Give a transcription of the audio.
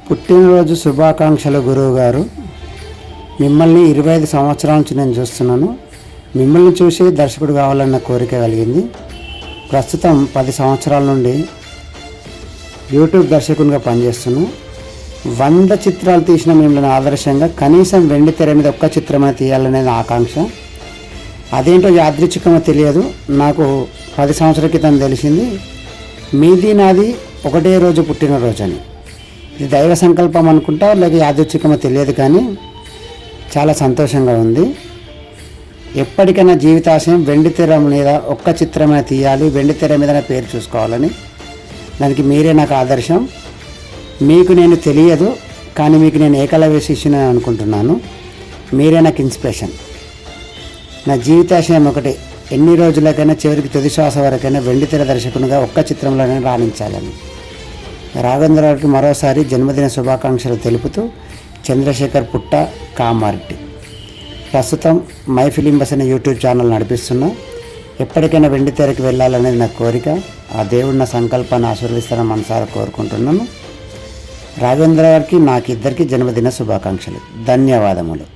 పుట్టినరోజు శుభాకాంక్షలు గురువు గారు. మిమ్మల్ని 25 సంవత్సరాల నుంచి నేను చూస్తున్నాను. మిమ్మల్ని చూసి దర్శకుడు కావాలన్న కోరిక కలిగింది. ప్రస్తుతం 10 సంవత్సరాల నుండి యూట్యూబ్ దర్శకునిగా పనిచేస్తున్నాను. 100 చిత్రాలు తీసిన మిమ్మల్ని ఆదర్శంగా కనీసం వెండి తెర మీద ఒక్క చిత్రమే తీయాలనేది ఆకాంక్ష. అదేంటో యాదృచ్ఛికమో తెలియదు. నాకు 10 సంవత్సరాల క్రితం తెలిసింది మీది నాది ఒకటే రోజు పుట్టినరోజు అని. ఇది దైవ సంకల్పం అనుకుంటా, లేక యాదృచ్ఛికమో తెలియదు, కానీ చాలా సంతోషంగా ఉంది. ఎప్పటికైనా జీవితాశయం వెండి తెర మీద ఒక్క చిత్రమే తీయాలి, వెండి తెర మీద నా పేరు చూసుకోవాలని. దానికి మీరే నాకు ఆదర్శం. మీకు నేను తెలియదు, కానీ మీకు నేను ఏకలవ్య శిష్యుని అనుకుంటున్నాను. మీరే నాకు ఇన్స్పిరేషన్. నా జీవితాశయం ఒకటి, ఎన్ని రోజులకైనా చివరికి తుది శ్వాస వరకైనా వెండి తెర దర్శకునిగా ఒక్క చిత్రంలోనే రాణించాలని. రాఘవేంద్ర గారికి మరోసారి జన్మదిన శుభాకాంక్షలు తెలుపుతూ చంద్రశేఖర్ పుట్ట, కామారెడ్డి. ప్రస్తుతం మై ఫిలిం బస్ అనే యూట్యూబ్ ఛానల్ నడిపిస్తున్నా. ఎప్పటికైనా వెండి తెరకి వెళ్ళాలనేది నా కోరిక. ఆ దేవుడు నా సంకల్పాన్ని ఆశీర్వదిస్తానని మనసారా కోరుకుంటున్నాను. రాఘవేంద్ర గారికి, నాకు ఇద్దరికి జన్మదిన శుభాకాంక్షలు. ధన్యవాదములు.